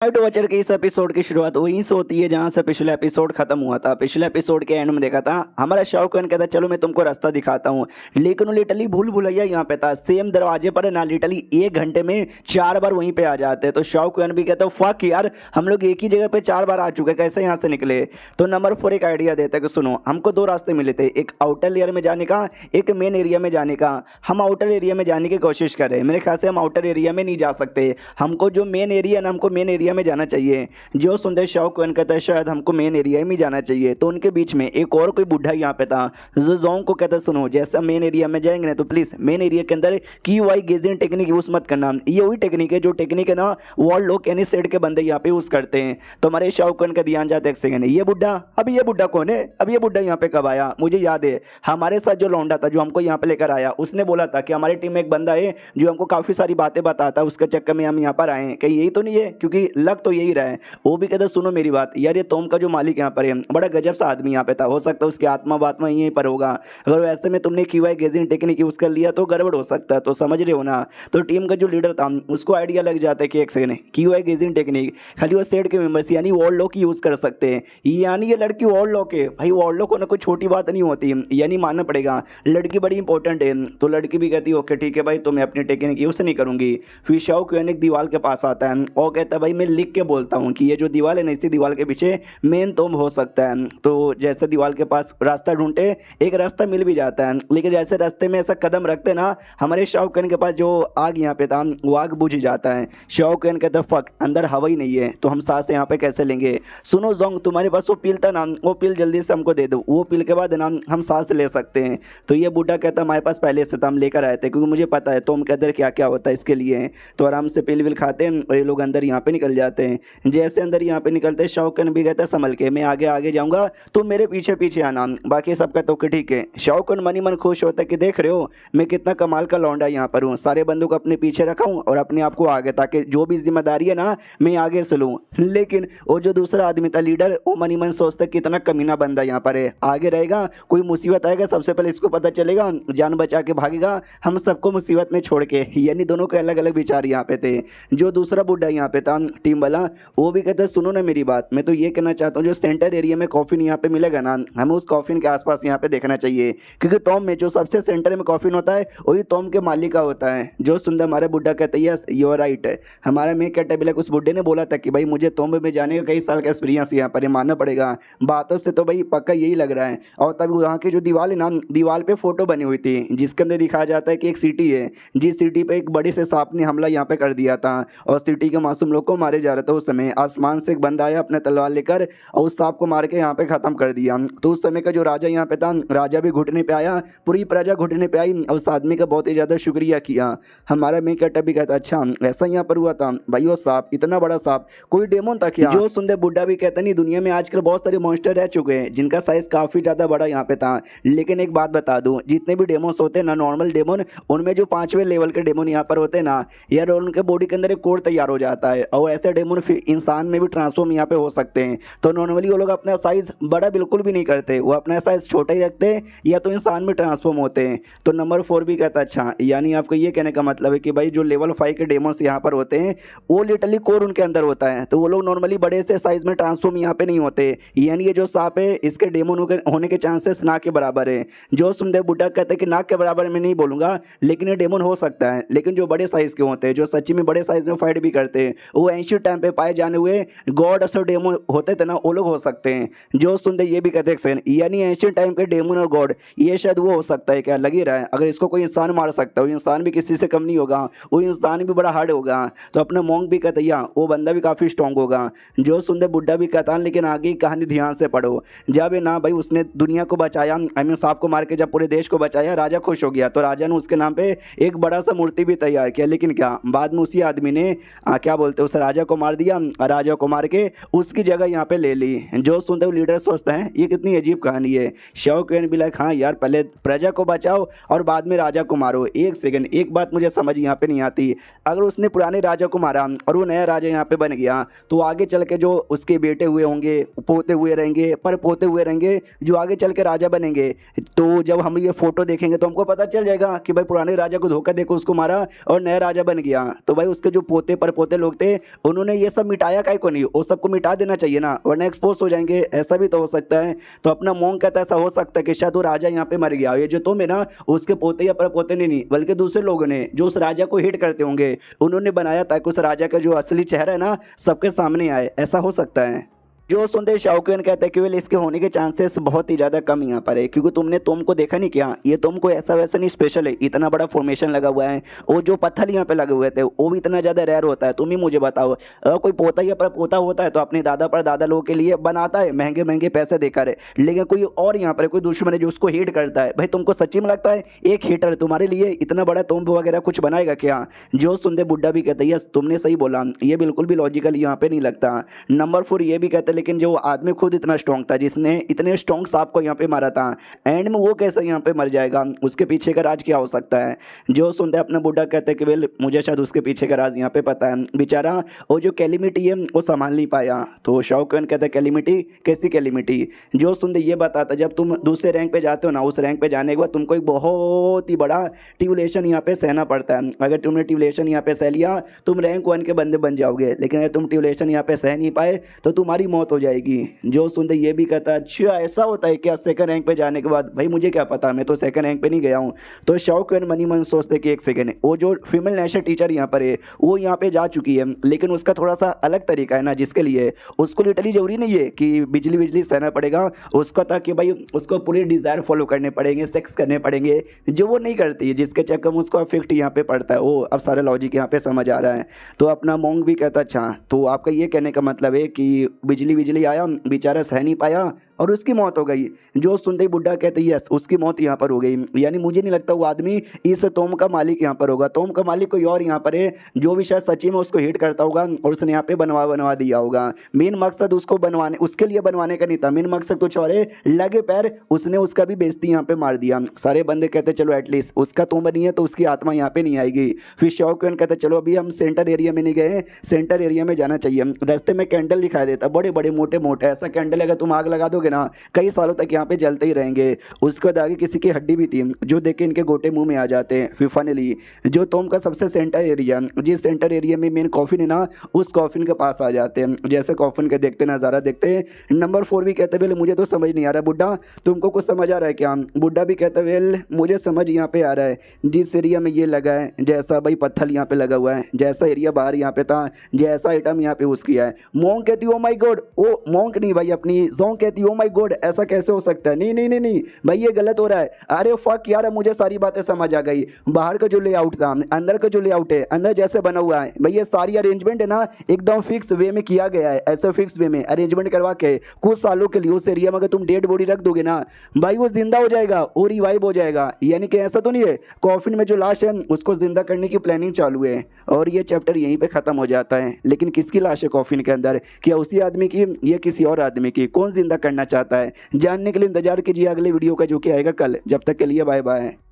Night watcher के इस episode की शुरुआत वहीं से होती है जहां से पिछला एपिसोड खत्म हुआ था। पिछले एपिसोड के एंड में देखा था हमारा शाहरुख खान कहता चलो मैं तुमको रास्ता दिखाता हूं, लेकिन वो लिटरली भूल भुलैया यहाँ पे था, सेम दरवाजे पर है ना, लिटरली 1 घंटे में 4 बार वहीं पे आ जाते। तो शाहरुख खान भी कहता फक यार, हम लोग एक ही जगह पे 4 बार आ चुके, कैसे यहाँ से निकले। तो नंबर 4 एक आइडिया देता है कि सुनो, हमको 2 रास्ते मिले थे, एक आउटर लेयर में जाने का, एक मेन एरिया में जाने का। हम आउटर एरिया में जाने की कोशिश कर रहे हैं, मेरे ख्याल से हम आउटर एरिया में नहीं जा सकते, हमको जो मेन एरिया ना, हमको मेन एरिया में जाना चाहिए। जो सुंदर शाहरुख खान कहता है शायद हमको मेन एरिया में जाना चाहिए। तो उनके बीच में एक और कोई बुढ़ा यहाँ पे था जो जोंग को कहता है सुनो, जैसे मेन एरिया में जाएंगे ना तो प्लीज मेन एरिया के अंदर की वाई गेजिंग टेक्निक यूज मत करना। ये वही टेक्निक है जो टेक्निक है ना वॉल लोग यानी सेट के बंदे यहाँ पे यूज करते हैं। तो हमारे शाहरुख खान का ध्यान जाता है, एक सेकंड, ये बुढ़ा, अब ये बुढ़ा कौन है, अब ये बुढ़ा यहाँ पे कब आया। मुझे याद है हमारे साथ जो लौंडा था जो हमको यहाँ पे लेकर आया, उसने बोला था कि हमारी टीम में एक बंदा है जो हमको काफी सारी बातें बताता है, उसके चक्कर में हम यहाँ पर आए हैं, कहीं यही तो नहीं है, क्योंकि लग तो यही रहा है। वो भी कहता सुनो मेरी बात यार, ये तोम का जो मालिक यहाँ पर है बड़ा गजब सा आदमी यहाँ पे था, हो सकता है उसकी आत्मा वात्मा यहीं पर होगा, अगर वैसे में तुमने क्यूआई गेजिंग टेक्निक यूज कर लिया तो गड़बड़ हो सकता है। तो समझ रहे हो ना। तो टीम का जो लीडर था उसको आइडिया लग जाता है कि एक सेकंड, क्यूआई गेजिंग टेक्निक खाली वो सेट के मेंबर्स यानी वॉल लॉक यूज कर सकते हैं, यानी ये लड़की वॉल लॉक है भाई, वॉल लॉक होना कोई छोटी बात नहीं होती, यानी मानना पड़ेगा लड़की बड़ी इंपॉर्टेंट है। तो लड़की भी कहती है ओके ठीक है भाई, तो मैं अपनी टेक्निक यूज नहीं करूंगी। फिर शाहरुख खान एक दीवार के पास आता है और कहता है भाई मैं लिख के बोलता हूँ कि ये जो दीवार है ना, इसी दीवार के पीछे मेन तोम हो सकता है। तो जैसे दीवार के पास रास्ता ढूंढते एक रास्ता मिल भी जाता है, लेकिन जैसे रास्ते में ऐसा कदम रखते ना, हमारे शाहरुख खान के पास जो आग यहाँ पे था वो आग बुझ जाता है। शाहरुख खान कहता फक अंदर हवा ही नहीं है तो हम सांस यहाँ पे कैसे लेंगे। सुनो जोंग, तुम्हारे पास वो पिल था ना, वो पिल जल्दी से हमको दे दो, वो पिल के बाद ना हम सांस ले सकते हैं। तो ये बूढ़ा कहता हमारे पास पहले से था, हम लेकर आए थे क्योंकि मुझे पता है तोम के अंदर क्या क्या होता है इसके लिए। तो आराम से पिल विल खाते हैं और ये लोग अंदर यहाँ पे निकल जाते हैं। जैसे अंदर यहाँ पे निकलते हैं शाहरुख खान भी कहता है संभल के, मैं आगे आगे जाऊंगा तुम मेरे पीछे पीछे आना, बाकी सबका तो ठीक है। शाहरुख खान मनी मन खुश होता है कि देख रहे हो मैं कितना कमाल का लौंडा यहाँ पर हूँ, सारे बंदों को अपने पीछे रखा हूँ और अपने आप को आगे, ताकि जो भी जिम्मेदारी है ना मैं आगे से लूँ। लेकिन वो जो दूसरा आदमी था लीडर, वो मनी मन सोचता है कितना कमीना बंदा यहाँ पर है, आगे रहेगा कोई मुसीबत आएगा सबसे पहले इसको पता चलेगा, जान बचा के भागेगा, हम सबको मुसीबत में छोड़ के। यानी दोनों के अलग अलग विचार यहाँ पे थे। जो दूसरा बुढ़ा यहाँ पे था टीम वाला, वो भी कहता है सुनो ना मेरी बात, मैं तो ये कहना चाहता हूँ जो सेंटर एरिया में कॉफिन यहाँ पे मिलेगा ना, हमें उस कॉफिन के आसपास यहाँ पे देखना चाहिए, क्योंकि तोम में जो सबसे सेंटर में कॉफिन होता है वही तोम के मालिक का होता है। जो सुंदर हमारे बुढ़ा कहते हैं यस यू आर राइट, हमारा मैं कैटेबिल उस बुढ़े ने बोला था कि भाई मुझे तोम में जाने का कई साल का एक्सपीरियंस यहाँ पर मानना पड़ेगा, बातों से तो भाई पक्का यही लग रहा है। और तब वहाँ की जो दीवार है ना, दीवार पे फोटो बनी हुई थी जिसके अंदर दिखाया जाता है कि एक सिटी है, जिस सिटी पे एक बड़े से सांप ने हमला यहाँ पे कर दिया था और सिटी के मासूम लोग को मारे जा रहे थे। उस समय आसमान से एक बंदा आया अपने तलवार लेकर और उस सांप को मार के यहाँ पे खत्म कर दिया। तो उस समय का जो राजा यहाँ पे था, राजा भी घुटने पे आया, पूरी प्रजा घुटने पे आई और उस आदमी का बहुत ही ज्यादा शुक्रिया किया। हमारा मेन कैरेक्टर भी कहता अच्छा ऐसा यहाँ पर हुआ था भाई, वो सांप इतना बड़ा सांप कोई डेमोन था क्या। जो सुंदर बुड्ढा भी कहता नहीं, दुनिया में आजकल बहुत सारे मॉन्स्टर रह चुके हैं जिनका साइज काफी ज्यादा बड़ा यहाँ पे था, लेकिन एक बात बता दूं, जितने भी डेमोन्स होते हैं ना नॉर्मल डेमोन, उनमें जो 5वें लेवल के डेमोन यहाँ पर होते हैं ना यार, उनके बॉडी के अंदर एक कोड तैयार हो जाता है और ऐसे डेमोन फिर इंसान में भी ट्रांसफॉर्म यहाँ पे हो सकते हैं। तो नॉर्मली वो लोग अपना साइज बड़ा बिल्कुल भी नहीं करते, वो अपना साइज छोटा ही रखते हैं या तो इंसान में ट्रांसफॉर्म होते हैं। तो नंबर 4 भी कहता अच्छा, यानी आपको ये कहने का मतलब है कि भाई जो लेवल 5 के डेमोन्स यहाँ पर होते हैं वो लिटरली कोर उनके अंदर होता है, तो वो लोग नॉर्मली बड़े से साइज में ट्रांसफॉर्म यहाँ पे नहीं होते, यानी ये जो सांप है इसके डेमोन होने के चांसेस ना के बराबर है। जो सुंदर बुड्ढा कहते हैं कि ना के बराबर मैं नहीं बोलूंगा, लेकिन ये डेमोन हो सकता है, लेकिन जो बड़े साइज के होते हैं जो सच्ची में बड़े साइज में फाइट भी करते हैं, वो एंशिएंट टाइम पे पाए जाने हुए गॉड और डेमोन होते थे ना, वो लोग हो सकते हैं। जो सुंदर ये भी कहते हैं यानी एंशिएंट टाइम के डेमोन और गॉड ये शायद वो हो सकता है, क्या लग ही रहा है। अगर इसको कोई इंसान मार सकता है, वो इंसान भी किसी से कम नहीं होगा, वो इंसान भी बड़ा हार्ड होगा। तो अपना मोंग भी कहता है वो बंदा भी काफी स्ट्रांग होगा। जो सुंदर बुड्ढा भी कहता है लेकिन आगे की कहानी ध्यान से पढ़ो, जब ना भाई उसने दुनिया को बचाया, आई मीन सांप को मार के जब पूरे देश को बचाया, राजा खुश हो गया, तो राजा ने उसके नाम पे एक बड़ा सा मूर्ति भी तैयार किया। लेकिन क्या बाद में उसी आदमी ने क्या बोलते हैं उस राजा को मार दिया, राजा को मार के उसकी जगह यहाँ पे ले ली। जो सुनते हुए लीडर सोचता है ये कितनी अजीब कहानी है। शाहरुख खान भी लाइक हाँ यार पहले प्रजा को बचाओ और बाद में राजा को मारो। एक सेकंड, एक बात मुझे समझ यहाँ पे नहीं आती, अगर उसने पुराने राजा को मारा और वो नया राजा यहाँ पे बन गया तो आगे चल के जो उसके बेटे हुए होंगे, पोते हुए रहेंगे, पर पोते हुए रहेंगे, जो आगे चल के राजा बनेंगे, तो जब हम ये फोटो देखेंगे तो हमको पता चल जाएगा कि भाई पुराने राजा को धोखा देकर उसको मारा और नया राजा बन गया, तो भाई उसके जो पोते पर पोते लोग थे उन्होंने ये सब मिटाया काहे को नहीं, वो सबको मिटा देना चाहिए ना, वरना एक्सपोज हो जाएंगे, ऐसा भी तो हो सकता है। तो अपना मोंग कहता है ऐसा हो सकता है कि शायद वो राजा यहाँ पे मर गया, ये जो तुम है ना उसके पोते या पर पोते नहीं बल्कि दूसरे लोगों ने जो उस राजा को हिट करते होंगे उन्होंने बनाया ताकि उस राजा का जो असली चेहरा है ना सबके सामने आए, ऐसा हो सकता है। जो सुनते शाओकेन कहता है कि वेल इसके होने के चांसेस बहुत ही ज़्यादा कम यहाँ पर है, क्योंकि तुमने तुम को देखा नहीं क्या, ये तुमको ऐसा वैसा नहीं स्पेशल है, इतना बड़ा फॉर्मेशन लगा हुआ है, वो जो पत्थर यहाँ पे लगे हुए थे वो भी इतना ज़्यादा रेयर होता है। तुम ही मुझे बताओ, अगर कोई पोता या पर पोता होता है तो अपने दादा पर दादा लोगों के लिए बनाता है महंगे महंगे पैसे देकर, लेकिन कोई और यहाँ पर कोई दुश्मन है जो उसको हीट करता है, भाई तुमको सच्ची में लगता है एक हीटर तुम्हारे लिए इतना बड़ा तुम वगैरह कुछ बनाएगा क्या? जो सुनते बुड्ढा भी कहते हैं यस तुमने सही बोला, ये बिल्कुल भी लॉजिकल यहाँ पे नहीं लगता। नंबर 4 ये भी कहते हैं लेकिन जो आदमी खुद इतना स्ट्रॉन्ग था, जिसने इतने स्ट्रॉन्ग सांप को यहाँ पे मारा था, एंड में वो कैसे यहाँ पे मर जाएगा, उसके पीछे का राज क्या हो सकता है? जो सुनते हैं अपना बुड्ढा कहते हैं कि वेल मुझे शायद उसके पीछे का राज यहाँ पे पता है, बेचारा वो जो कैलिमिटी है वो संभाल नहीं पाया। तो शाओकेन कहता है कैलिमिटी? कैसी कैलिमिटी? जो सुनते ये बताता जब तुम दूसरे रैंक पे जाते हो ना, उस रैंक पे जाने के बाद तुमको एक बहुत ही बड़ा ट्यूलेशन यहाँ पे सहना पड़ता है। अगर तुमने ट्यूलेशन यहाँ पे सह लिया तुम रैंक 1 के बंदे बन जाओगे, लेकिन अगर तुम ट्यूलेशन यहाँ पे सह नहीं पाए तो तुम्हारी मौत हो जाएगी। जो सुनते ये भी कहता है अच्छा ऐसा होता है क्या सेकंड रैंक पे जाने के बाद? भाई मुझे क्या पता, मैं तो सेकंड रैंक पे नहीं गया हूँ। तो शाओकेन मनी मन सोचते कि एक सेकंड, वो जो फीमेल नेशनल टीचर यहाँ पर है वो यहाँ पे जा चुकी है, लेकिन उसका थोड़ा सा अलग तरीका है ना, जिसके लिए उसको लिटरली जरूरी नहीं है कि बिजली बिजली सहना पड़ेगा उसका, ताकि भाई उसको पूरी डिज़ायर फॉलो करने पड़ेंगे, सेक्स करने पड़ेंगे, जो वो नहीं करती, जिसके चक्कर में उसको अफेक्ट यहाँ पे पड़ता है। वो अब सारा लॉजिक यहाँ पे समझ आ रहा है। तो अपना मोंग भी कहता अच्छा तो आपका ये कहने का मतलब है कि बिजली बिजली आया, बेचारा सह नहीं पाया और उसकी मौत हो गई। जो सुनते ही बुड्ढा कहते यस उसकी मौत यहाँ पर हो गई, यानी मुझे नहीं लगता वो आदमी इस तोम का मालिक यहाँ पर होगा, तोम का मालिक कोई और यहाँ पर है जो भी शायद सच्ची में उसको हिट करता होगा और उसने यहाँ पे बनवा दिया होगा। मेन मकसद उसको बनवाने उसके लिए बनवाने का नहीं था, मेन मकसद कुछ और है, लगे पैर उसने उसका भी बेइज्जती यहाँ पे मार दिया। सारे बंदे कहते चलो एटलीस्ट उसका तोम नहीं है तो उसकी आत्मा यहाँ पे नहीं आएगी। फिर शाओकेन कहते चलो अभी हम सेंटर एरिया में नहीं गए, सेंटर एरिया में जाना चाहिए। रास्ते में कैंडल दिखाई देता, बड़े बड़े मोटे मोटे, ऐसा कैंडल अगर तुम आग लगा दोगे ना कई सालों तक यहाँ पे जलते ही रहेंगे। उसके बाद आगे किसी की हड्डी भी थी जो देख के इनके गोटे मुंह में आ जाते हैं। फिर फाइनली जो तोम का सबसे सेंटर एरिया, जिस सेंटर एरिया में मेन कॉफिन है ना, उस कॉफिन के पास आ जाते हैं। जैसे कॉफिन के देखते नज़ारा देखते हैं। नंबर 4 भी कहते वेल मुझे तो समझ नहीं आ रहा बुड्ढा, तुमको कुछ समझ आ रहा है क्या? बुड्ढा भी कहता वेल मुझे समझ यहाँ पे आ रहा है, जिस एरिया में ये लगा है, जैसा भाई पत्थर यहाँ पे लगा हुआ है, जैसा एरिया बाहर यहाँ पे था, जैसा आइटम यहाँ पे यूज किया है। मोंग कहती ओ माई गॉड, ओ मोंग नहीं भाई अपनी जोंग कहती ओ माई गॉड ऐसा कैसे हो सकता है? नहीं नहीं नहीं नहीं भाई ये गलत हो रहा है। अरे फक यार मुझे सारी बातें समझ आ गई। बाहर का जो लेआउट था, अंदर का जो लेआउट है, अंदर जैसे बना हुआ है भाई, ये सारी अरेंजमेंट है ना एकदम फिक्स वे में किया गया है। ऐसे फिक्स वे में अरेंजमेंट करवा के कुछ सालों के लिए उस एरिया में अगर तुम डेड बॉडी रख दोगे ना भाई वो जिंदा हो जाएगा और रिवाइव हो जाएगा। यानी कि ऐसा तो नहीं है कॉफिन में जो लाश है उसको जिंदा करने की प्लानिंग चालू है और ये चैप्टर यहीं पे खत्म हो जाता है। लेकिन किसकी लाश है कॉफिन के अंदर? क्या उसी आदमी की या किसी और आदमी की? कौन जिंदा करना चाहता है? जानने के लिए इंतजार कीजिए अगले वीडियो का जो कि आएगा कल। जब तक के लिए बाय बाय।